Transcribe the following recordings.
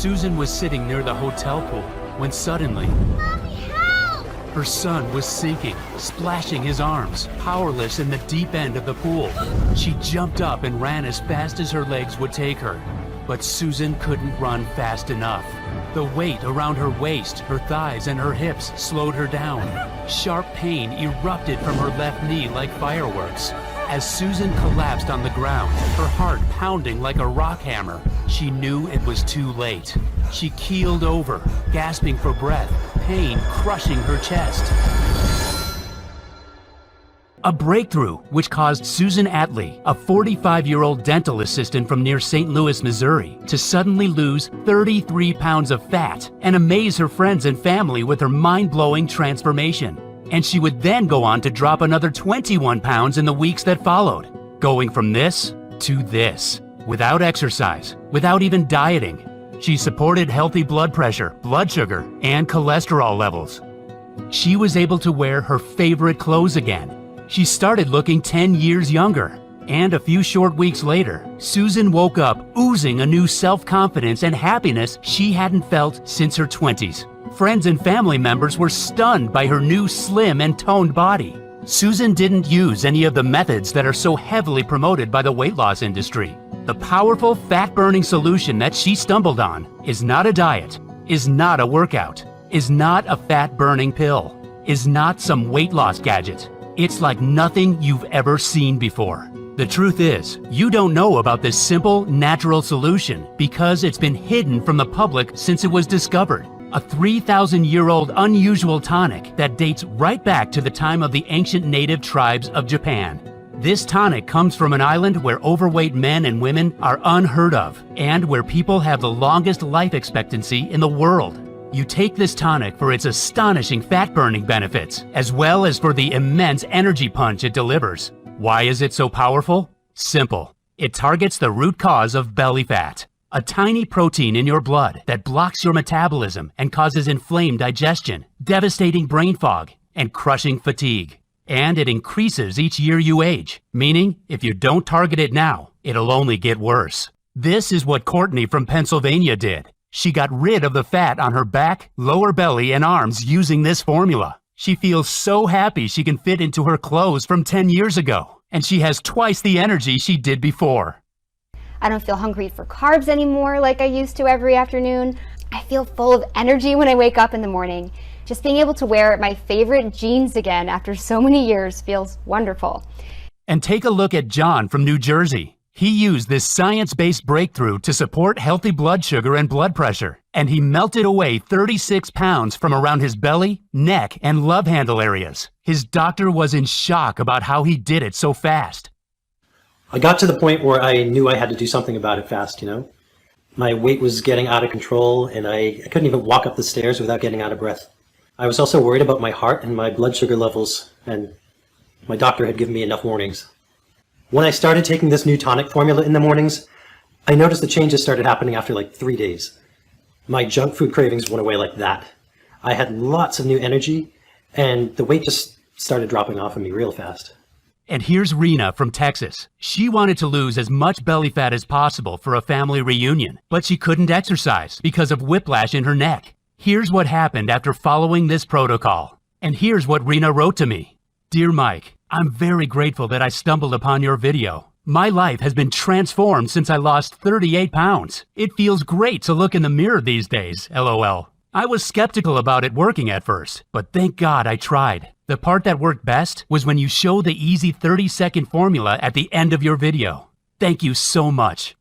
Susan was sitting near the hotel pool when suddenly, Mommy, help! her son was sinking, splashing his arms, powerless in the deep end of the pool. She jumped up and ran as fast as her legs would take her. But Susan couldn't run fast enough. The weight around her waist, her thighs, and her hips slowed her down. Sharp pain erupted from her left knee like fireworks. As Susan collapsed on the ground, her heart pounding like a rock hammer, she knew it was too late. She keeled over, gasping for breath, pain crushing her chest. A breakthrough which caused Susan Atlee, a 45-year-old dental assistant from near St. Louis, Missouri, to suddenly lose 33 pounds of fat and amaze her friends and family with her mind-blowing transformation. And she would then go on to drop another 21 pounds in the weeks that followed, going from this to this, without exercise, without even dieting. She supported healthy blood pressure, blood sugar, and cholesterol levels. She was able to wear her favorite clothes again. She started looking 10 years younger. And a few short weeks later, Susan woke up oozing a new self-confidence and happiness she hadn't felt since her 20s. Friends and family members were stunned by her new slim and toned body. Susan didn't use any of the methods that are so heavily promoted by the weight loss industry. The powerful fat-burning solution that she stumbled on is not a diet, is not a workout, is not a fat-burning pill, is not some weight loss gadget. It's like nothing you've ever seen before. The truth is, you don't know about this simple, natural solution because it's been hidden from the public since it was discovered. A 3,000-year-old unusual tonic that dates right back to the time of the ancient native tribes of Japan. This tonic comes from an island where overweight men and women are unheard of, and where people have the longest life expectancy in the world. You take this tonic for its astonishing fat-burning benefits, as well as for the immense energy punch it delivers. Why is it so powerful? Simple. It targets the root cause of belly fat, a tiny protein in your blood that blocks your metabolism and causes inflamed digestion, devastating brain fog, and crushing fatigue. And it increases each year you age, meaning if you don't target it now, it'll only get worse. This is what Courtney from Pennsylvania did. She got rid of the fat on her back, lower belly, and arms using this formula. She feels so happy she can fit into her clothes from 10 years ago, and she has twice the energy she did before. I don't feel hungry for carbs anymore like I used to every afternoon. I feel full of energy when I wake up in the morning. Just being able to wear my favorite jeans again after so many years feels wonderful. And take a look at John from New Jersey. He used this science-based breakthrough to support healthy blood sugar and blood pressure, and he melted away 36 pounds from around his belly, neck, and love handle areas. His doctor was in shock about how he did it so fast. I got to the point where I knew I had to do something about it fast, My weight was getting out of control, and I couldn't even walk up the stairs without getting out of breath. I was also worried about my heart and my blood sugar levels, and my doctor had given me enough warnings. When I started taking this new tonic formula in the mornings, I noticed the changes started happening after like 3 days. My junk food cravings went away like that. I had lots of new energy, and the weight just started dropping off of me real fast. And here's Rena from Texas. She wanted to lose as much belly fat as possible for a family reunion, but she couldn't exercise because of whiplash in her neck. Here's what happened after following this protocol. And here's what Rena wrote to me. Dear Mike, I'm very grateful that I stumbled upon your video. My life has been transformed since I lost 38 pounds. It feels great to look in the mirror these days, LOL. I was skeptical about it working at first, but thank God I tried. The part that worked best was when you show the easy 30-second formula at the end of your video. Thank you so much.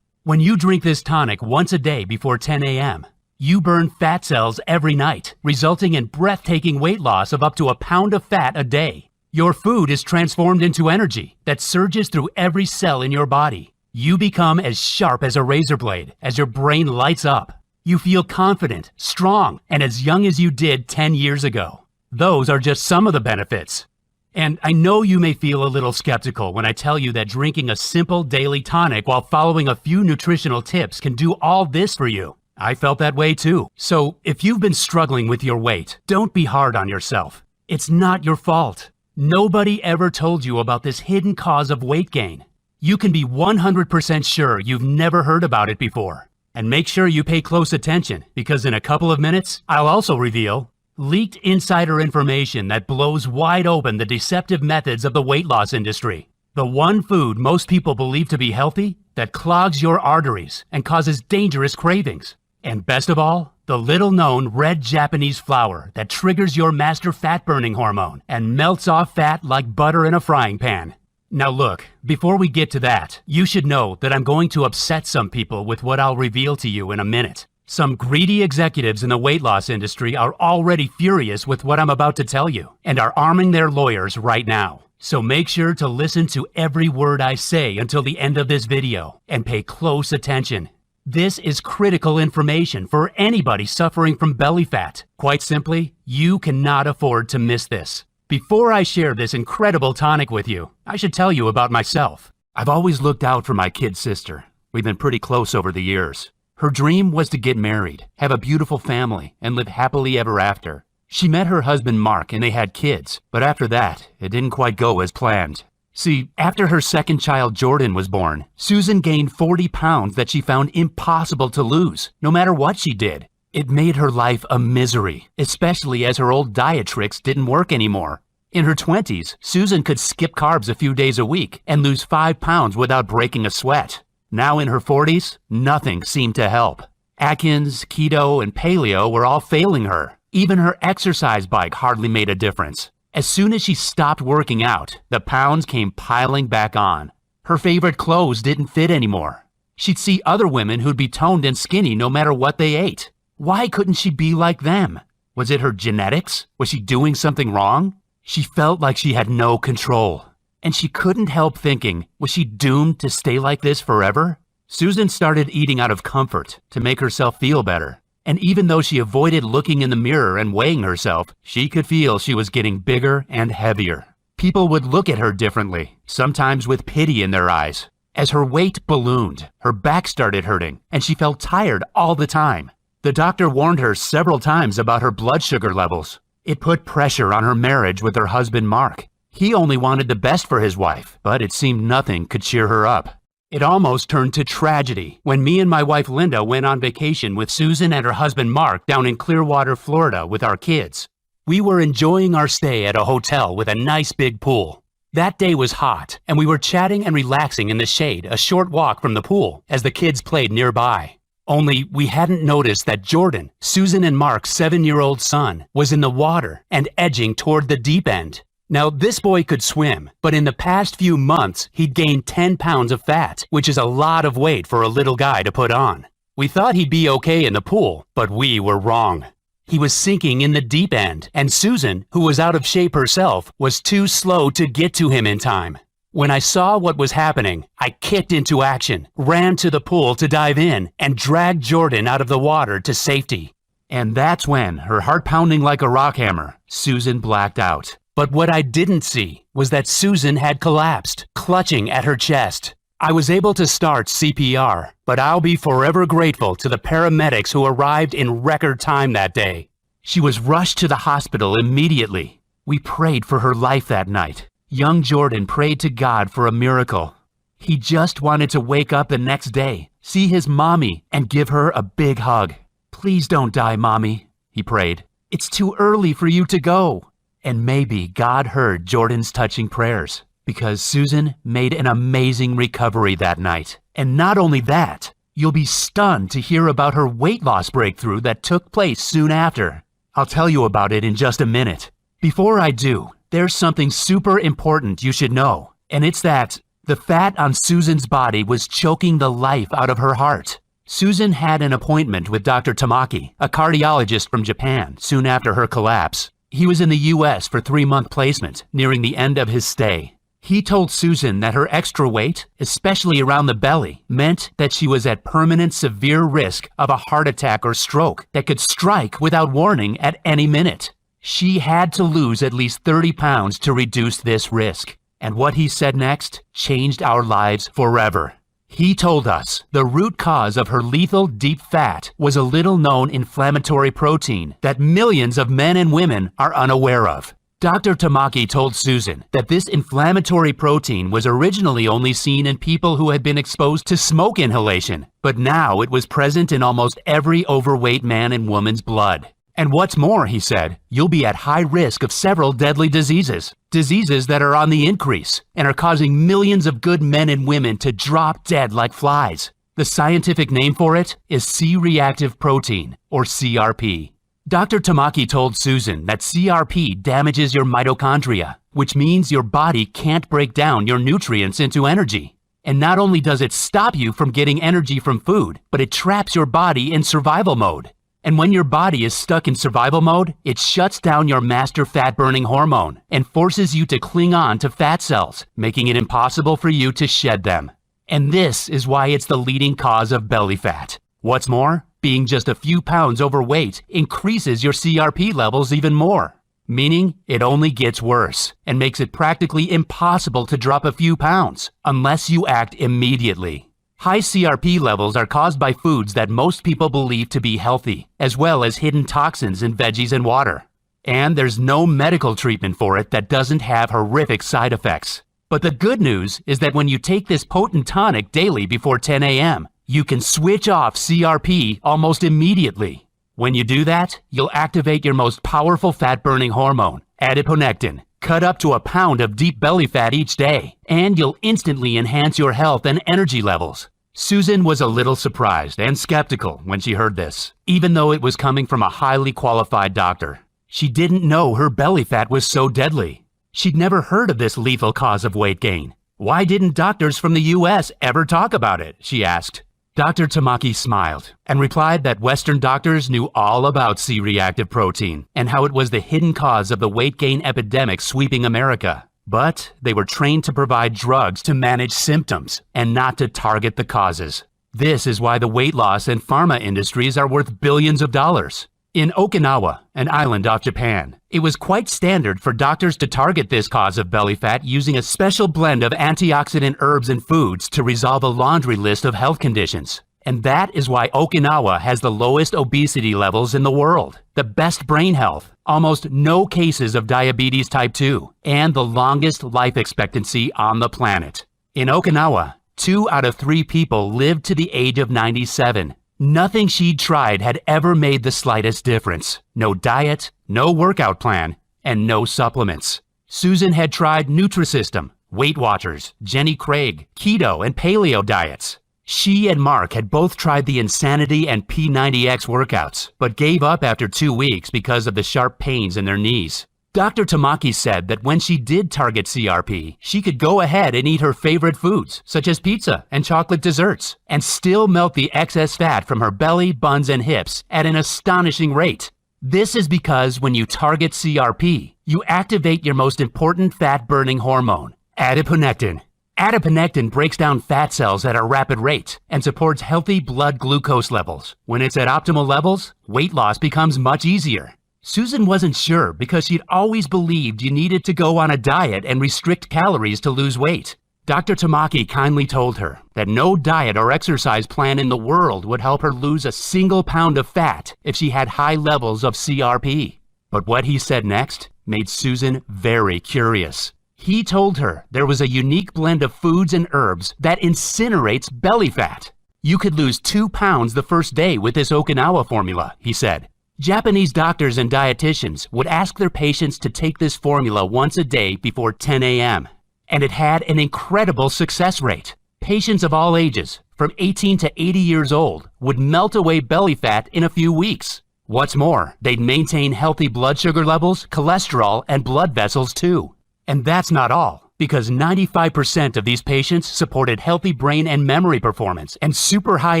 When you drink this tonic once a day before 10 a.m., you burn fat cells every night, resulting in breathtaking weight loss of up to a pound of fat a day. Your food is transformed into energy that surges through every cell in your body. You become as sharp as a razor blade as your brain lights up. You feel confident, strong, and as young as you did 10 years ago. Those are just some of the benefits. And I know you may feel a little skeptical when I tell you that drinking a simple daily tonic while following a few nutritional tips can do all this for you. I felt that way too. So if you've been struggling with your weight, don't be hard on yourself. It's not your fault. Nobody ever told you about this hidden cause of weight gain. You can be 100% sure you've never heard about it before. And make sure you pay close attention, because in a couple of minutes, I'll also reveal leaked insider information that blows wide open the deceptive methods of the weight loss industry. The one food most people believe to be healthy that clogs your arteries and causes dangerous cravings. And best of all, the little-known red Japanese flour that triggers your master fat-burning hormone and melts off fat like butter in a frying pan. Now look, before we get to that, you should know that I'm going to upset some people with what I'll reveal to you in a minute. Some greedy executives in the weight loss industry are already furious with what I'm about to tell you and are arming their lawyers right now. So make sure to listen to every word I say until the end of this video and pay close attention. This is critical information for anybody suffering from belly fat. Quite simply, you cannot afford to miss this. Before I share this incredible tonic with you, I should tell you about myself. I've always looked out for my kid sister. We've been pretty close over the years. Her dream was to get married, have a beautiful family, and live happily ever after. She met her husband Mark and they had kids, but after that, it didn't quite go as planned. See, after her second child Jordan was born, Susan gained 40 pounds that she found impossible to lose, no matter what she did. It made her life a misery, especially as her old diet tricks didn't work anymore. In her 20s, Susan could skip carbs a few days a week and lose 5 pounds without breaking a sweat. Now in her 40s, nothing seemed to help. Atkins, keto, and paleo were all failing her. Even her exercise bike hardly made a difference. As soon as she stopped working out, the pounds came piling back on. Her favorite clothes didn't fit anymore. She'd see other women who'd be toned and skinny no matter what they ate. Why couldn't she be like them? Was it her genetics? Was she doing something wrong? She felt like she had no control. And she couldn't help thinking, was she doomed to stay like this forever? Susan started eating out of comfort to make herself feel better. And even though she avoided looking in the mirror and weighing herself, she could feel she was getting bigger and heavier. People would look at her differently, sometimes with pity in their eyes. As her weight ballooned, her back started hurting, and she felt tired all the time. The doctor warned her several times about her blood sugar levels. It put pressure on her marriage with her husband Mark. He only wanted the best for his wife, but it seemed nothing could cheer her up. It almost turned to tragedy when me and my wife Linda went on vacation with Susan and her husband Mark down in Clearwater, Florida with our kids. We were enjoying our stay at a hotel with a nice big pool. That day was hot, and we were chatting and relaxing in the shade a short walk from the pool as the kids played nearby. Only we hadn't noticed that Jordan, Susan and Mark's 7-year-old son, was in the water and edging toward the deep end. Now, this boy could swim, but in the past few months, he'd gained 10 pounds of fat, which is a lot of weight for a little guy to put on. We thought he'd be okay in the pool, but we were wrong. He was sinking in the deep end, and Susan, who was out of shape herself, was too slow to get to him in time. When I saw what was happening, I kicked into action, ran to the pool to dive in, and dragged Jordan out of the water to safety. And that's when, her heart pounding like a rock hammer, Susan blacked out. But what I didn't see was that Susan had collapsed, clutching at her chest. I was able to start CPR, but I'll be forever grateful to the paramedics who arrived in record time that day. She was rushed to the hospital immediately. We prayed for her life that night. Young Jordan prayed to God for a miracle. He just wanted to wake up the next day, see his mommy, and give her a big hug. "Please don't die, Mommy," he prayed. "It's too early for you to go." And maybe God heard Jordan's touching prayers, because Susan made an amazing recovery that night. And not only that, you'll be stunned to hear about her weight loss breakthrough that took place soon after. I'll tell you about it in just a minute. Before I do, there's something super important you should know, and it's that the fat on Susan's body was choking the life out of her heart. Susan had an appointment with Dr. Tamaki, a cardiologist from Japan, soon after her collapse. He was in the U.S. for 3-month placement, nearing the end of his stay. He told Susan that her extra weight, especially around the belly, meant that she was at permanent severe risk of a heart attack or stroke that could strike without warning at any minute. She had to lose at least 30 pounds to reduce this risk. And what he said next changed our lives forever. He told us the root cause of her lethal deep fat was a little-known inflammatory protein that millions of men and women are unaware of. Dr. Tamaki told Susan that this inflammatory protein was originally only seen in people who had been exposed to smoke inhalation, but now it was present in almost every overweight man and woman's blood. And what's more, he said, you'll be at high risk of several deadly diseases that are on the increase and are causing millions of good men and women to drop dead like flies. The scientific name for it is C-reactive protein, or CRP. Dr. Tamaki told Susan that CRP damages your mitochondria, which means your body can't break down your nutrients into energy. And not only does it stop you from getting energy from food, but it traps your body in survival mode. And when your body is stuck in survival mode, it shuts down your master fat-burning hormone and forces you to cling on to fat cells, making it impossible for you to shed them. And this is why it's the leading cause of belly fat. What's more, being just a few pounds overweight increases your CRP levels even more, meaning it only gets worse and makes it practically impossible to drop a few pounds unless you act immediately. High CRP levels are caused by foods that most people believe to be healthy, as well as hidden toxins in veggies and water. And there's no medical treatment for it that doesn't have horrific side effects. But the good news is that when you take this potent tonic daily before 10 a.m., you can switch off CRP almost immediately. When you do that, you'll activate your most powerful fat-burning hormone, adiponectin, cut up to a pound of deep belly fat each day, and you'll instantly enhance your health and energy levels. Susan was a little surprised and skeptical when she heard this, even though it was coming from a highly qualified doctor. She didn't know her belly fat was so deadly. She'd never heard of this lethal cause of weight gain. Why didn't doctors from the U.S. ever talk about it? She asked. Dr. Tamaki smiled and replied that Western doctors knew all about C-reactive protein and how it was the hidden cause of the weight gain epidemic sweeping America. But they were trained to provide drugs to manage symptoms and not to target the causes. This is why the weight loss and pharma industries are worth billions of dollars. In Okinawa, an island off Japan, it was quite standard for doctors to target this cause of belly fat using a special blend of antioxidant herbs and foods to resolve a laundry list of health conditions. And that is why Okinawa has the lowest obesity levels in the world, the best brain health, almost no cases of diabetes type 2, and the longest life expectancy on the planet. In Okinawa, 2 out of 3 people lived to the age of 97. Nothing she'd tried had ever made the slightest difference. No diet, no workout plan, and no supplements. Susan had tried Nutrisystem, Weight Watchers, Jenny Craig, keto, and paleo diets. She and Mark had both tried the Insanity and P90X workouts, but gave up after 2 weeks because of the sharp pains in their knees. Dr. Tamaki said that when she did target CRP, she could go ahead and eat her favorite foods, such as pizza and chocolate desserts, and still melt the excess fat from her belly, buns, and hips at an astonishing rate. This is because when you target CRP, you activate your most important fat-burning hormone, adiponectin. Adiponectin breaks down fat cells at a rapid rate and supports healthy blood glucose levels. When it's at optimal levels, weight loss becomes much easier. Susan wasn't sure because she'd always believed you needed to go on a diet and restrict calories to lose weight. Dr. Tamaki kindly told her that no diet or exercise plan in the world would help her lose a single pound of fat if she had high levels of CRP. But what he said next made Susan very curious. He told her there was a unique blend of foods and herbs that incinerates belly fat. You could lose 2 pounds the first day with this Okinawa formula, he said. Japanese doctors and dietitians would ask their patients to take this formula once a day before 10 a.m. And it had an incredible success rate. Patients of all ages, from 18 to 80 years old, would melt away belly fat in a few weeks. What's more, they'd maintain healthy blood sugar levels, cholesterol, and blood vessels too. And that's not all, because 95% of these patients supported healthy brain and memory performance and super high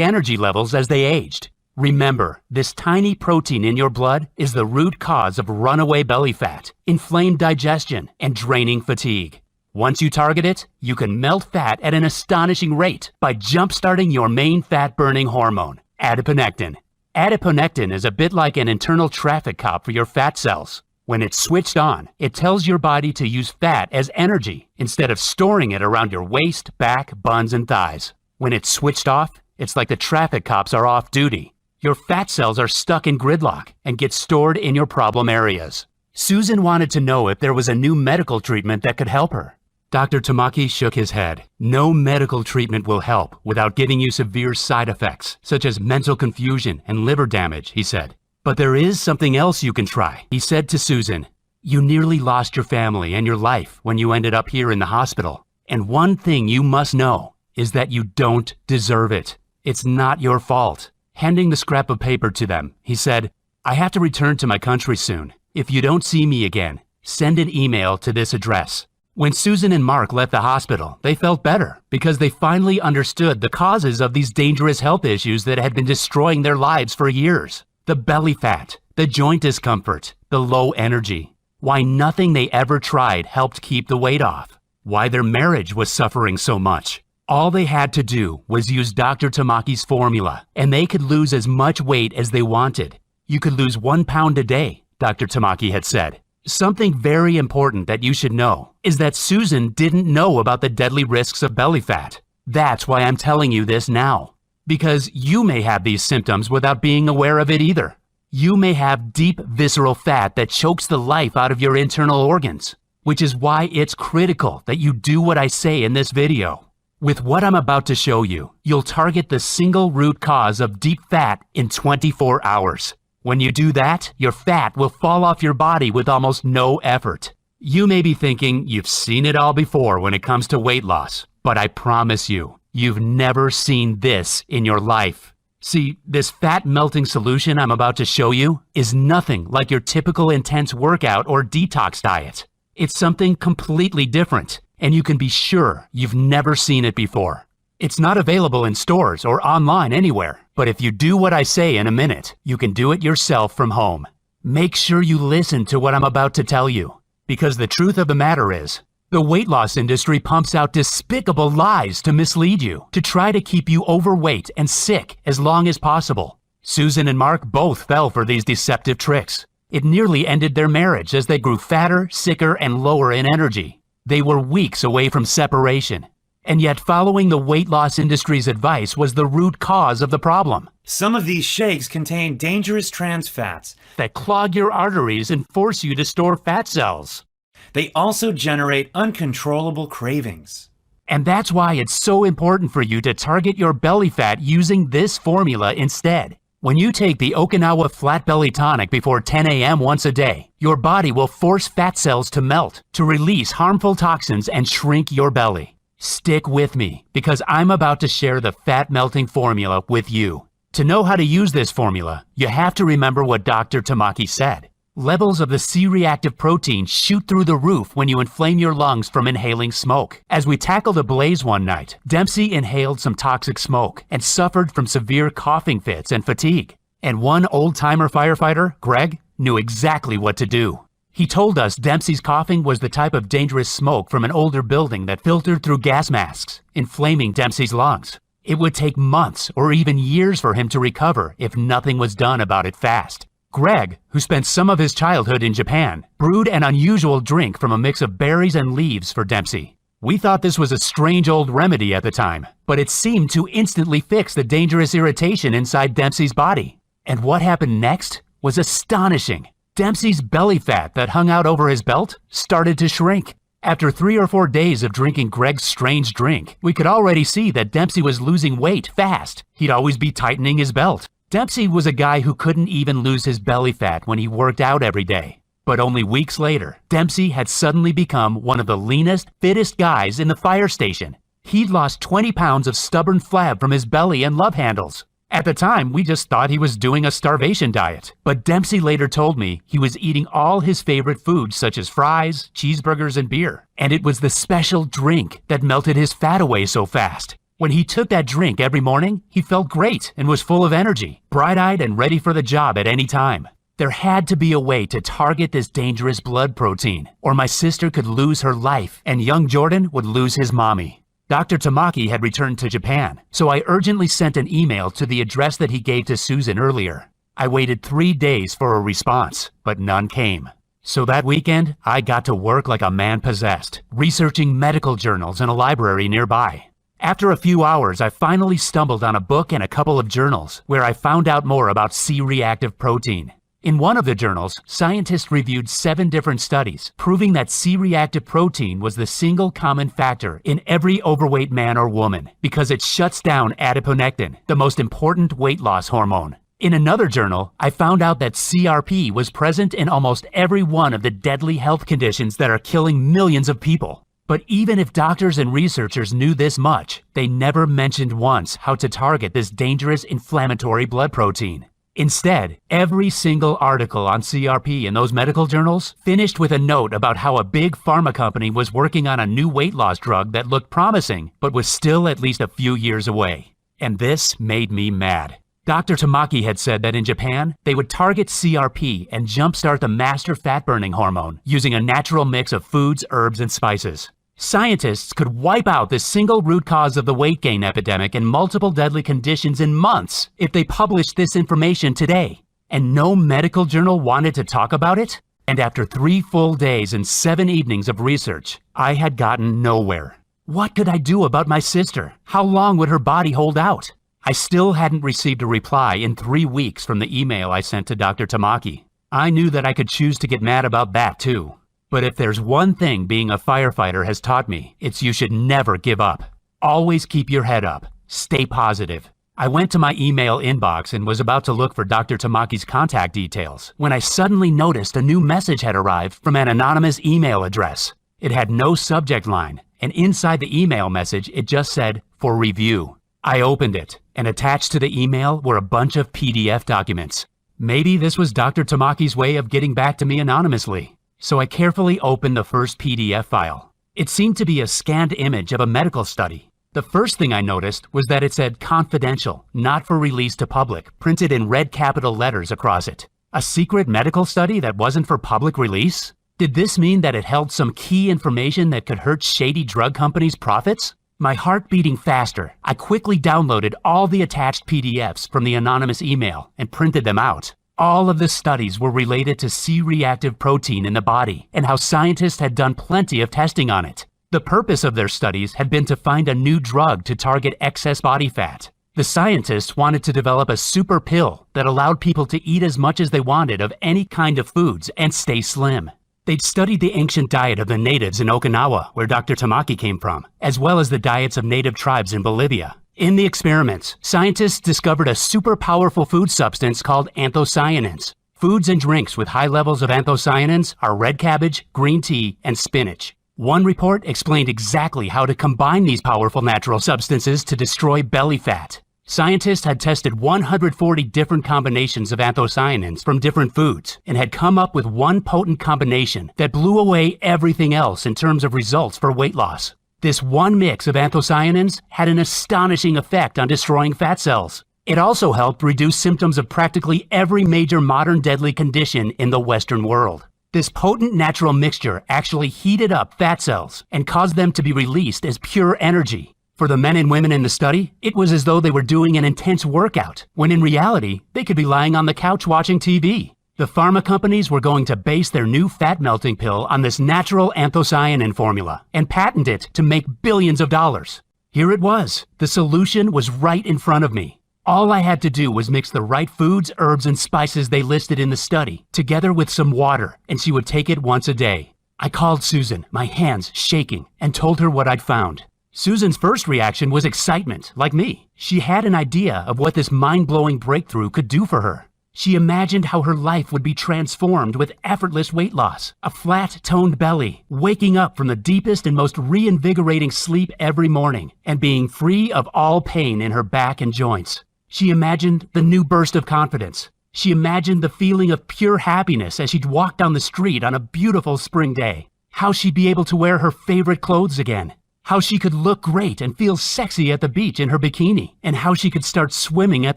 energy levels as they aged. Remember, this tiny protein in your blood is the root cause of runaway belly fat, inflamed digestion, and draining fatigue. Once you target it, you can melt fat at an astonishing rate by jump-starting your main fat-burning hormone, adiponectin. Adiponectin is a bit like an internal traffic cop for your fat cells. When it's switched on, it tells your body to use fat as energy instead of storing it around your waist, back, buns, and thighs. When it's switched off, it's like the traffic cops are off duty. Your fat cells are stuck in gridlock and get stored in your problem areas. Susan wanted to know if there was a new medical treatment that could help her. Dr. Tamaki shook his head. No medical treatment will help without giving you severe side effects, such as mental confusion and liver damage, he said. But there is something else you can try, he said to Susan. You nearly lost your family and your life when you ended up here in the hospital. And one thing you must know is that you don't deserve it. It's not your fault. Handing the scrap of paper to them, he said, I have to return to my country soon. If you don't see me again, send an email to this address. When Susan and Mark left the hospital, they felt better because they finally understood the causes of these dangerous health issues that had been destroying their lives for years. The belly fat, the joint discomfort, the low energy. Why nothing they ever tried helped keep the weight off. Why their marriage was suffering so much. All they had to do was use Dr. Tamaki's formula, and they could lose as much weight as they wanted. You could lose 1 pound a day, Dr. Tamaki had said. Something very important that you should know is that Susan didn't know about the deadly risks of belly fat. That's why I'm telling you this now. Because you may have these symptoms without being aware of it either. You may have deep visceral fat that chokes the life out of your internal organs, which is why it's critical that you do what I say in this video. With what I'm about to show you, you'll target the single root cause of deep fat in 24 hours. When you do that, your fat will fall off your body with almost no effort. You may be thinking you've seen it all before when it comes to weight loss, but I promise you, you've never seen this in your life. See, this fat melting solution I'm about to show you is nothing like your typical intense workout or detox diet. It's something completely different, and you can be sure you've never seen it before. It's not available in stores or online anywhere, but if you do what I say in a minute, you can do it yourself from home. Make sure you listen to what I'm about to tell you, because the truth of the matter is, the weight loss industry pumps out despicable lies to mislead you, to try to keep you overweight and sick as long as possible. Susan and Mark both fell for these deceptive tricks. It nearly ended their marriage as they grew fatter, sicker, and lower in energy. They were weeks away from separation. And yet following the weight loss industry's advice was the root cause of the problem. Some of these shakes contain dangerous trans fats that clog your arteries and force you to store fat cells. They also generate uncontrollable cravings. And that's why it's so important for you to target your belly fat using this formula instead. When you take the Okinawa Flat Belly Tonic before 10 a.m. once a day, your body will force fat cells to melt, to release harmful toxins and shrink your belly. Stick with me, because I'm about to share the fat melting formula with you. To know how to use this formula, you have to remember what Dr. Tamaki said. Levels of the C-reactive protein shoot through the roof when you inflame your lungs from inhaling smoke. As we tackled a blaze one night, Dempsey inhaled some toxic smoke and suffered from severe coughing fits and fatigue. And one old-timer firefighter, Greg, knew exactly what to do. He told us Dempsey's coughing was the type of dangerous smoke from an older building that filtered through gas masks, inflaming Dempsey's lungs. It would take months or even years for him to recover if nothing was done about it fast. Greg, who spent some of his childhood in Japan, brewed an unusual drink from a mix of berries and leaves for Dempsey. We thought this was a strange old remedy at the time, but it seemed to instantly fix the dangerous irritation inside Dempsey's body. And what happened next was astonishing. Dempsey's belly fat that hung out over his belt started to shrink. After 3 or 4 days of drinking Greg's strange drink, we could already see that Dempsey was losing weight fast. He'd always be tightening his belt. Dempsey was a guy who couldn't even lose his belly fat when he worked out every day. But only weeks later, Dempsey had suddenly become one of the leanest, fittest guys in the fire station. He'd lost 20 pounds of stubborn flab from his belly and love handles. At the time, we just thought he was doing a starvation diet. But Dempsey later told me he was eating all his favorite foods such as fries, cheeseburgers, and beer. And it was the special drink that melted his fat away so fast. When he took that drink every morning, he felt great and was full of energy, bright-eyed and ready for the job at any time. There had to be a way to target this dangerous blood protein, or my sister could lose her life and young Jordan would lose his mommy. Dr. Tamaki had returned to Japan, so I urgently sent an email to the address that he gave to Susan earlier. I waited 3 days for a response, but none came. So that weekend, I got to work like a man possessed, researching medical journals in a library nearby. After a few hours, I finally stumbled on a book and a couple of journals where I found out more about C-reactive protein. In one of the journals, scientists reviewed 7 different studies, proving that C-reactive protein was the single common factor in every overweight man or woman because it shuts down adiponectin, the most important weight loss hormone. In another journal, I found out that CRP was present in almost every one of the deadly health conditions that are killing millions of people. But even if doctors and researchers knew this much, they never mentioned once how to target this dangerous inflammatory blood protein. Instead, every single article on CRP in those medical journals finished with a note about how a big pharma company was working on a new weight loss drug that looked promising, but was still at least a few years away. And this made me mad. Dr. Tamaki had said that in Japan, they would target CRP and jumpstart the master fat-burning hormone using a natural mix of foods, herbs, and spices. Scientists could wipe out the single root cause of the weight gain epidemic and multiple deadly conditions in months if they published this information today. And no medical journal wanted to talk about it? And after 3 full days and 7 evenings of research, I had gotten nowhere. What could I do about my sister? How long would her body hold out? I still hadn't received a reply in 3 weeks from the email I sent to Dr. Tamaki. I knew that I could choose to get mad about that too. But if there's one thing being a firefighter has taught me, it's you should never give up. Always keep your head up. Stay positive. I went to my email inbox and was about to look for Dr. Tamaki's contact details when I suddenly noticed a new message had arrived from an anonymous email address. It had no subject line, and inside the email message it just said, "For review." I opened it, and attached to the email were a bunch of PDF documents. Maybe this was Dr. Tamaki's way of getting back to me anonymously. So I carefully opened the first PDF file. It seemed to be a scanned image of a medical study. The first thing I noticed was that it said confidential, not for release to public, printed in red capital letters across it. A secret medical study that wasn't for public release? Did this mean that it held some key information that could hurt shady drug companies' profits? My heart beating faster, I quickly downloaded all the attached PDFs from the anonymous email and printed them out. All of the studies were related to C-reactive protein in the body and how scientists had done plenty of testing on it. The purpose of their studies had been to find a new drug to target excess body fat. The scientists wanted to develop a super pill that allowed people to eat as much as they wanted of any kind of foods and stay slim. They'd studied the ancient diet of the natives in Okinawa, where Dr. Tamaki came from, as well as the diets of native tribes in Bolivia. In the experiments, scientists discovered a super powerful food substance called anthocyanins. Foods and drinks with high levels of anthocyanins are red cabbage, green tea, and spinach. One report explained exactly how to combine these powerful natural substances to destroy belly fat. Scientists had tested 140 different combinations of anthocyanins from different foods and had come up with one potent combination that blew away everything else in terms of results for weight loss. This one mix of anthocyanins had an astonishing effect on destroying fat cells. It also helped reduce symptoms of practically every major modern deadly condition in the Western world. This potent natural mixture actually heated up fat cells and caused them to be released as pure energy. For the men and women in the study, it was as though they were doing an intense workout, when in reality, they could be lying on the couch watching TV. The pharma companies were going to base their new fat-melting pill on this natural anthocyanin formula and patent it to make billions of dollars. Here it was. The solution was right in front of me. All I had to do was mix the right foods, herbs, and spices they listed in the study, together with some water, and she would take it once a day. I called Susan, my hands shaking, and told her what I'd found. Susan's first reaction was excitement, like me. She had an idea of what this mind-blowing breakthrough could do for her. She imagined how her life would be transformed with effortless weight loss, a flat, toned belly, waking up from the deepest and most reinvigorating sleep every morning, and being free of all pain in her back and joints. She imagined the new burst of confidence. She imagined the feeling of pure happiness as she'd walk down the street on a beautiful spring day. How she'd be able to wear her favorite clothes again. How she could look great and feel sexy at the beach in her bikini. And how she could start swimming at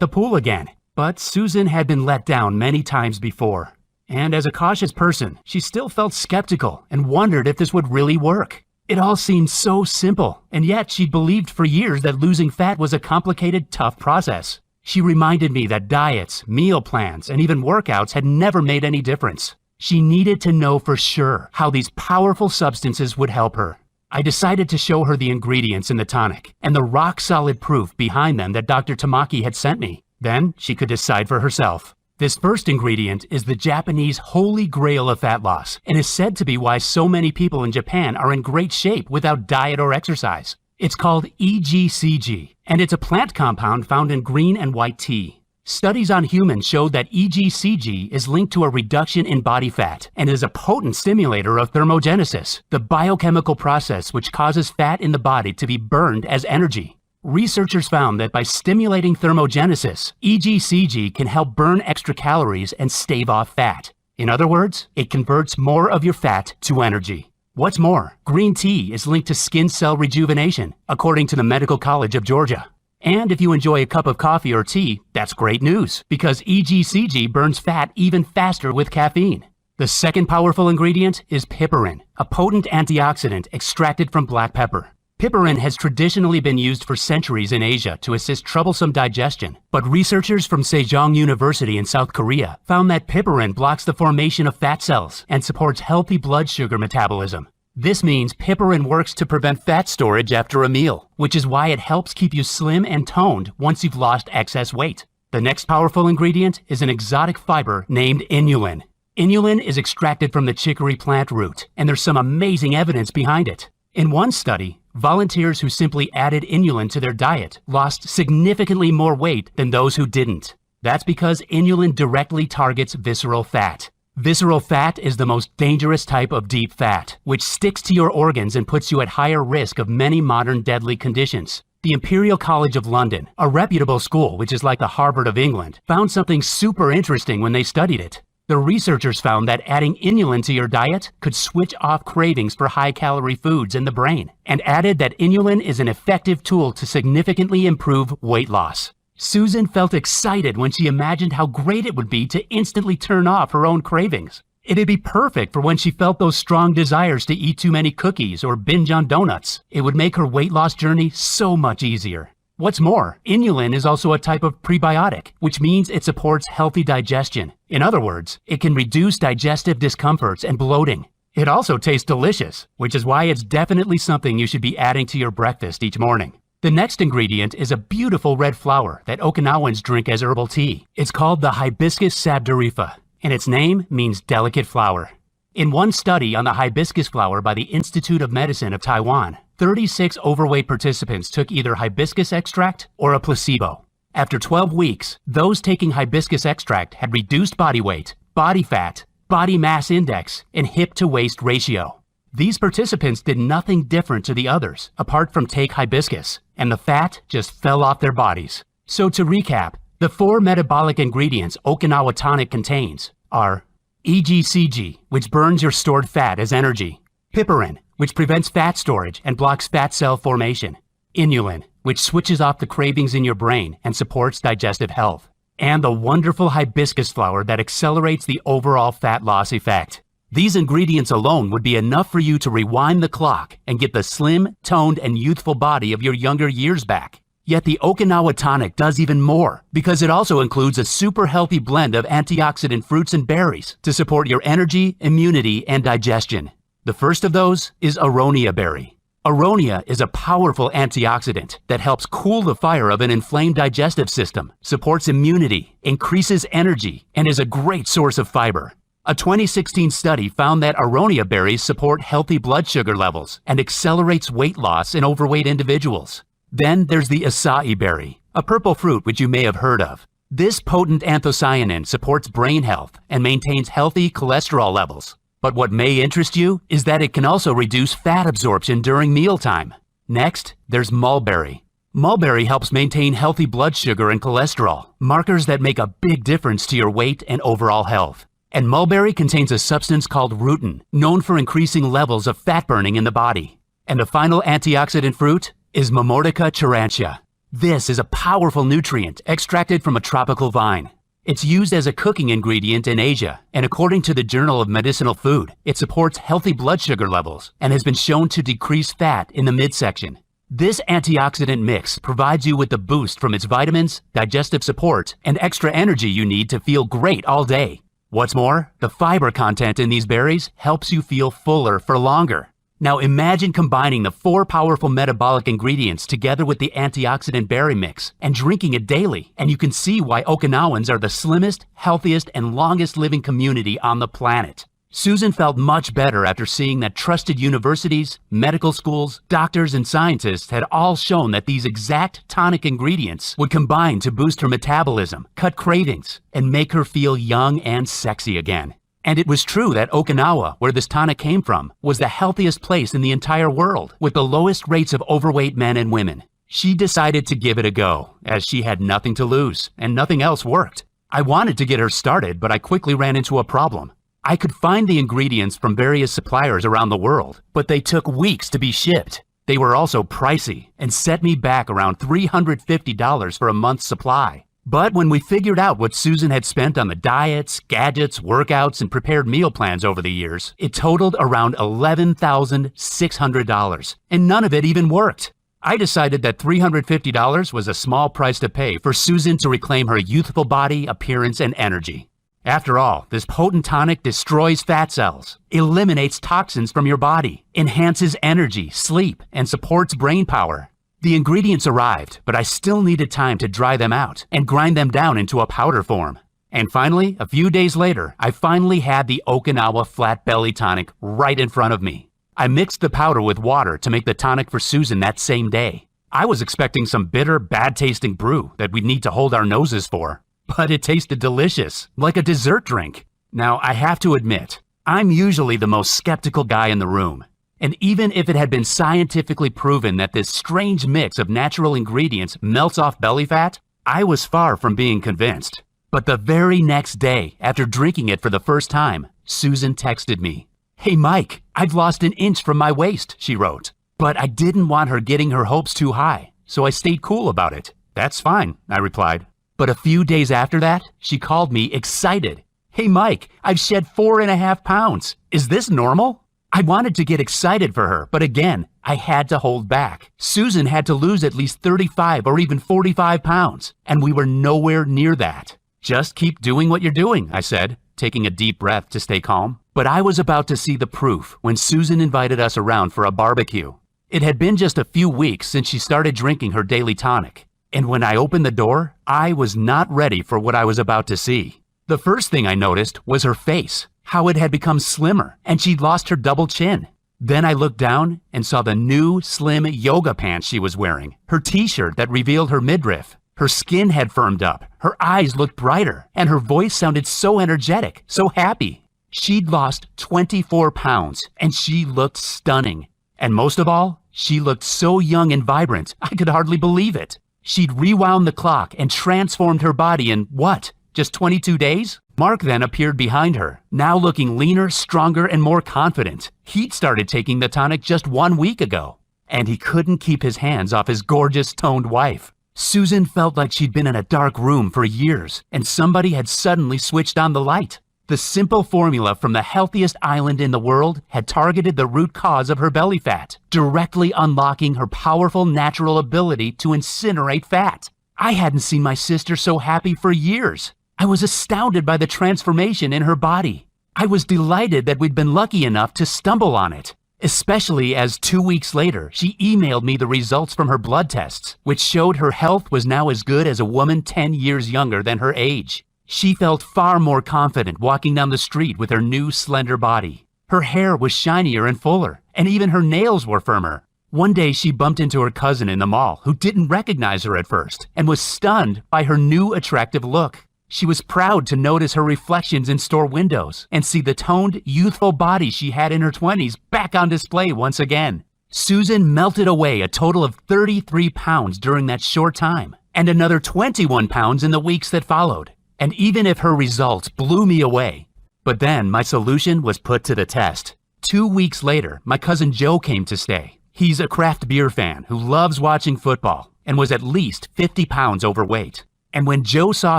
the pool again. But Susan had been let down many times before. And as a cautious person, she still felt skeptical and wondered if this would really work. It all seemed so simple, and yet she'd believed for years that losing fat was a complicated, tough process. She reminded me that diets, meal plans, and even workouts had never made any difference. She needed to know for sure how these powerful substances would help her. I decided to show her the ingredients in the tonic and the rock-solid proof behind them that Dr. Tamaki had sent me. Then she could decide for herself. This first ingredient is the Japanese holy grail of fat loss and is said to be why so many people in Japan are in great shape without diet or exercise. It's called EGCG, and it's a plant compound found in green and white tea. Studies on humans showed that EGCG is linked to a reduction in body fat and is a potent stimulator of thermogenesis, the biochemical process which causes fat in the body to be burned as energy. Researchers found that by stimulating thermogenesis, EGCG can help burn extra calories and stave off fat. In other words, it converts more of your fat to energy. What's more, green tea is linked to skin cell rejuvenation, according to the Medical College of Georgia. And if you enjoy a cup of coffee or tea, that's great news, because EGCG burns fat even faster with caffeine. The second powerful ingredient is piperin, a potent antioxidant extracted from black pepper. Piperin has traditionally been used for centuries in Asia to assist troublesome digestion, but researchers from Sejong University in South Korea found that piperin blocks the formation of fat cells and supports healthy blood sugar metabolism. This means piperin works to prevent fat storage after a meal, which is why it helps keep you slim and toned once you've lost excess weight. The next powerful ingredient is an exotic fiber named inulin. Inulin is extracted from the chicory plant root, and there's some amazing evidence behind it. In one study, volunteers who simply added inulin to their diet lost significantly more weight than those who didn't. That's because inulin directly targets visceral fat. Visceral fat is the most dangerous type of deep fat, which sticks to your organs and puts you at higher risk of many modern deadly conditions. The Imperial College of London, a reputable school which is like the Harvard of England, found something super interesting when they studied it. The researchers found that adding inulin to your diet could switch off cravings for high-calorie foods in the brain, and added that inulin is an effective tool to significantly improve weight loss. Susan felt excited when she imagined how great it would be to instantly turn off her own cravings. It'd be perfect for when she felt those strong desires to eat too many cookies or binge on donuts. It would make her weight loss journey so much easier. What's more, inulin is also a type of prebiotic, which means it supports healthy digestion. In other words, it can reduce digestive discomforts and bloating. It also tastes delicious, which is why it's definitely something you should be adding to your breakfast each morning. The next ingredient is a beautiful red flower that Okinawans drink as herbal tea. It's called the hibiscus sabdurifa, and its name means delicate flower. In one study on the hibiscus flower by the Institute of Medicine of Taiwan, 36 overweight participants took either hibiscus extract or a placebo. After 12 weeks, those taking hibiscus extract had reduced body weight, body fat, body mass index, and hip-to-waist ratio. These participants did nothing different to the others, apart from take hibiscus, and the fat just fell off their bodies. So to recap, the 4 metabolic ingredients Okinawa Tonic contains are EGCG, which burns your stored fat as energy; piperin, which prevents fat storage and blocks fat cell formation; inulin, which switches off the cravings in your brain and supports digestive health; and the wonderful hibiscus flower that accelerates the overall fat loss effect. These ingredients alone would be enough for you to rewind the clock and get the slim, toned, and youthful body of your younger years back. Yet the Okinawa Tonic does even more, because it also includes a super healthy blend of antioxidant fruits and berries to support your energy, immunity, and digestion. The first of those is aronia berry. Aronia is a powerful antioxidant that helps cool the fire of an inflamed digestive system, supports immunity, increases energy, and is a great source of fiber. A 2016 study found that aronia berries support healthy blood sugar levels and accelerates weight loss in overweight individuals. Then there's the acai berry, a purple fruit which you may have heard of. This potent anthocyanin supports brain health and maintains healthy cholesterol levels. But what may interest you is that it can also reduce fat absorption during mealtime. Next, there's mulberry. Mulberry helps maintain healthy blood sugar and cholesterol, markers that make a big difference to your weight and overall health. And mulberry contains a substance called rutin, known for increasing levels of fat burning in the body. And the final antioxidant fruit is Momordica charantia. This is a powerful nutrient extracted from a tropical vine. It's used as a cooking ingredient in Asia, and according to the Journal of Medicinal Food, it supports healthy blood sugar levels and has been shown to decrease fat in the midsection. This antioxidant mix provides you with the boost from its vitamins, digestive support, and extra energy you need to feel great all day. What's more, the fiber content in these berries helps you feel fuller for longer. Now imagine combining the 4 powerful metabolic ingredients together with the antioxidant berry mix and drinking it daily, and you can see why Okinawans are the slimmest, healthiest, and longest living community on the planet. Susan felt much better after seeing that trusted universities, medical schools, doctors, and scientists had all shown that these exact tonic ingredients would combine to boost her metabolism, cut cravings, and make her feel young and sexy again. And it was true that Okinawa, where this tonic came from, was the healthiest place in the entire world, with the lowest rates of overweight men and women. She decided to give it a go, as she had nothing to lose, and nothing else worked. I wanted to get her started, but I quickly ran into a problem. I could find the ingredients from various suppliers around the world, but they took weeks to be shipped. They were also pricey, and set me back around $350 for a month's supply. But when we figured out what Susan had spent on the diets, gadgets, workouts, and prepared meal plans over the years, it totaled around $11,600, and none of it even worked. I decided that $350 was a small price to pay for Susan to reclaim her youthful body, appearance, and energy. After all, this potent tonic destroys fat cells, eliminates toxins from your body, enhances energy, sleep, and supports brain power. The ingredients arrived, but I still needed time to dry them out and grind them down into a powder form. And finally, a few days later, I finally had the Okinawa Flat Belly Tonic right in front of me. I mixed the powder with water to make the tonic for Susan that same day. I was expecting some bitter, bad-tasting brew that we'd need to hold our noses for, but it tasted delicious, like a dessert drink. Now, I have to admit, I'm usually the most skeptical guy in the room. And even if it had been scientifically proven that this strange mix of natural ingredients melts off belly fat, I was far from being convinced. But the very next day, after drinking it for the first time, Susan texted me. "Hey Mike, I've lost an inch from my waist," she wrote. But I didn't want her getting her hopes too high, so I stayed cool about it. "That's fine," I replied. But a few days after that, she called me excited. "Hey Mike, I've shed 4.5 pounds. Is this normal?" I wanted to get excited for her, but again, I had to hold back. Susan had to lose at least 35 or even 45 pounds, and we were nowhere near that. "Just keep doing what you're doing," I said, taking a deep breath to stay calm. But I was about to see the proof when Susan invited us around for a barbecue. It had been just a few weeks since she started drinking her daily tonic, and when I opened the door, I was not ready for what I was about to see. The first thing I noticed was her face. How it had become slimmer, and she'd lost her double chin. Then I looked down and saw the new, slim yoga pants she was wearing, her t-shirt that revealed her midriff. Her skin had firmed up, her eyes looked brighter, and her voice sounded so energetic, so happy. She'd lost 24 pounds, and she looked stunning. And most of all, she looked so young and vibrant, I could hardly believe it. She'd rewound the clock and transformed her body in, what, just 22 days? Mark then appeared behind her, now looking leaner, stronger, and more confident. He'd started taking the tonic just 1 week ago, and he couldn't keep his hands off his gorgeous, toned wife. Susan felt like she'd been in a dark room for years, and somebody had suddenly switched on the light. The simple formula from the healthiest island in the world had targeted the root cause of her belly fat, directly unlocking her powerful natural ability to incinerate fat. I hadn't seen my sister so happy for years. I was astounded by the transformation in her body. I was delighted that we'd been lucky enough to stumble on it, especially as 2 weeks later, she emailed me the results from her blood tests, which showed her health was now as good as a woman 10 years younger than her age. She felt far more confident walking down the street with her new slender body. Her hair was shinier and fuller, and even her nails were firmer. One day she bumped into her cousin in the mall who didn't recognize her at first and was stunned by her new attractive look. She was proud to notice her reflections in store windows and see the toned, youthful body she had in her 20s back on display once again. Susan melted away a total of 33 pounds during that short time, and another 21 pounds in the weeks that followed. And even if her results blew me away, but then my solution was put to the test. 2 weeks later, my cousin Joe came to stay. He's a craft beer fan who loves watching football and was at least 50 pounds overweight. And when Joe saw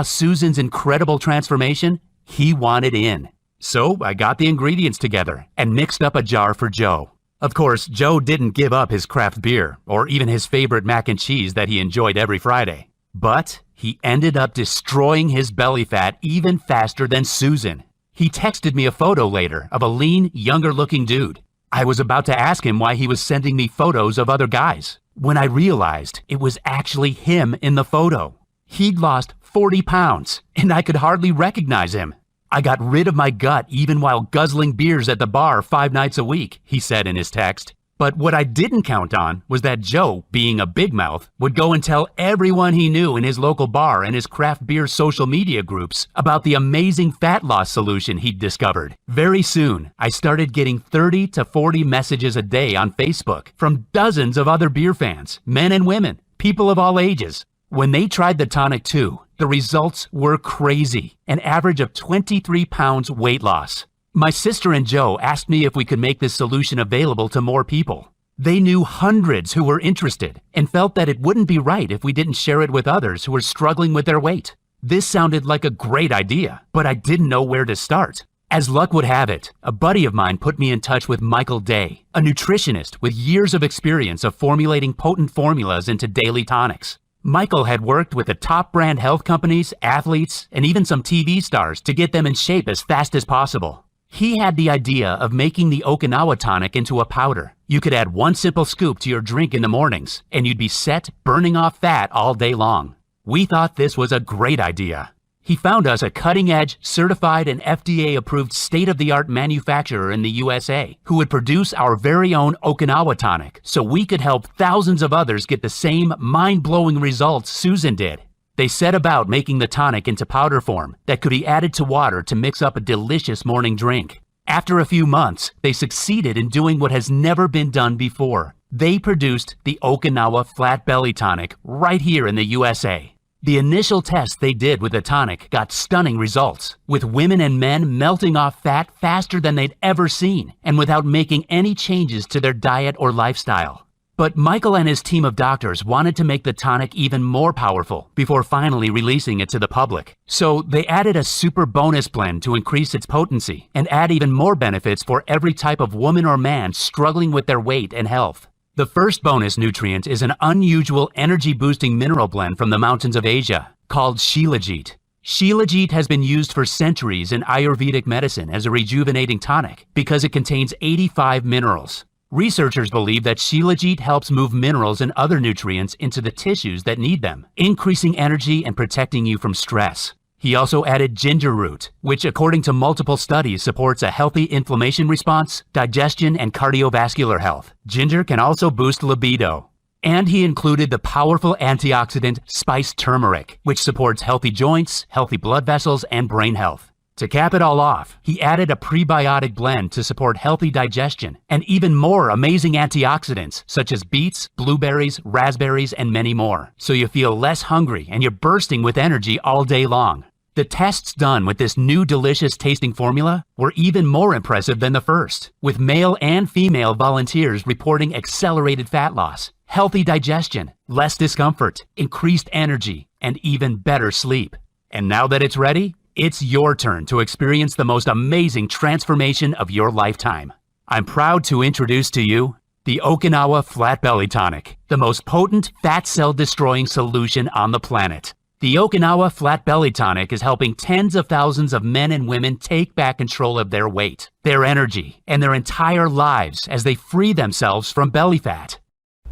Susan's incredible transformation, he wanted in. So I got the ingredients together and mixed up a jar for Joe. Of course, Joe didn't give up his craft beer or even his favorite mac and cheese that he enjoyed every Friday. But he ended up destroying his belly fat even faster than Susan. He texted me a photo later of a lean, younger-looking dude. I was about to ask him why he was sending me photos of other guys, when I realized it was actually him in the photo. He'd lost 40 pounds, and I could hardly recognize him. I got rid of my gut even while guzzling beers at the bar 5 nights a week, he said in his text. But what I didn't count on was that Joe, being a big mouth, would go and tell everyone he knew in his local bar and his craft beer social media groups about the amazing fat loss solution he'd discovered. Very soon, I started getting 30 to 40 messages a day on Facebook from dozens of other beer fans, men and women, people of all ages. When they tried the tonic too, the results were crazy, an average of 23 pounds weight loss. My sister and Joe asked me if we could make this solution available to more people. They knew hundreds who were interested and felt that it wouldn't be right if we didn't share it with others who were struggling with their weight. This sounded like a great idea, but I didn't know where to start. As luck would have it, a buddy of mine put me in touch with Michael Day, a nutritionist with years of experience of formulating potent formulas into daily tonics. Michael had worked with the top brand health companies, athletes, and even some TV stars to get them in shape as fast as possible. He had the idea of making the Okinawa tonic into a powder. You could add 1 simple scoop to your drink in the mornings, and you'd be set burning off fat all day long. We thought this was a great idea. He found us a cutting-edge, certified and FDA-approved state-of-the-art manufacturer in the USA who would produce our very own Okinawa tonic so we could help thousands of others get the same mind-blowing results Susan did. They set about making the tonic into powder form that could be added to water to mix up a delicious morning drink. After a few months, they succeeded in doing what has never been done before. They produced the Okinawa Flat Belly Tonic right here in the USA. The initial tests they did with the tonic got stunning results, with women and men melting off fat faster than they'd ever seen, and without making any changes to their diet or lifestyle. But Michael and his team of doctors wanted to make the tonic even more powerful before finally releasing it to the public. So they added a super bonus blend to increase its potency and add even more benefits for every type of woman or man struggling with their weight and health. The first bonus nutrient is an unusual energy-boosting mineral blend from the mountains of Asia called Shilajit. Shilajit has been used for centuries in Ayurvedic medicine as a rejuvenating tonic because it contains 85 minerals. Researchers believe that Shilajit helps move minerals and other nutrients into the tissues that need them, increasing energy and protecting you from stress. He also added ginger root, which according to multiple studies supports a healthy inflammation response, digestion, and cardiovascular health. Ginger can also boost libido. And he included the powerful antioxidant spiced turmeric, which supports healthy joints, healthy blood vessels, and brain health. To cap it all off, he added a prebiotic blend to support healthy digestion and even more amazing antioxidants such as beets, blueberries, raspberries, and many more, so you feel less hungry and you're bursting with energy all day long. The tests done with this new delicious tasting formula were even more impressive than the first, with male and female volunteers reporting accelerated fat loss, healthy digestion, less discomfort, increased energy, and even better sleep. And now that it's ready, it's your turn to experience the most amazing transformation of your lifetime. I'm proud to introduce to you the Okinawa Flat Belly Tonic, the most potent fat cell destroying solution on the planet. The Okinawa Flat Belly Tonic is helping tens of thousands of men and women take back control of their weight, their energy, and their entire lives as they free themselves from belly fat.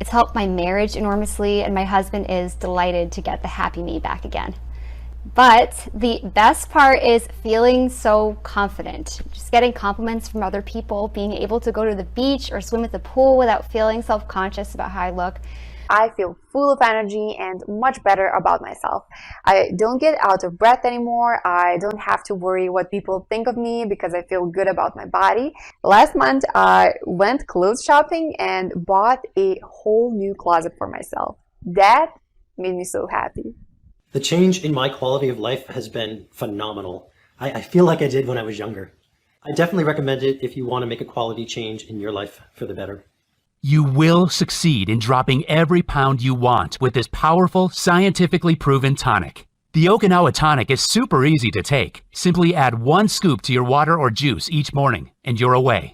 It's helped my marriage enormously, and my husband is delighted to get the happy me back again. But the best part is feeling so confident, just getting compliments from other people, being able to go to the beach or swim at the pool without feeling self-conscious about how I look. I feel full of energy and much better about myself. I don't get out of breath anymore. I don't have to worry what people think of me because I feel good about my body. Last month, I went clothes shopping and bought a whole new closet for myself. That made me so happy. The change in my quality of life has been phenomenal. I feel like I did when I was younger. I definitely recommend it if you want to make a quality change in your life for the better. You will succeed in dropping every pound you want with this powerful, scientifically proven tonic. The Okinawa tonic is super easy to take. Simply add 1 scoop to your water or juice each morning, and you're away.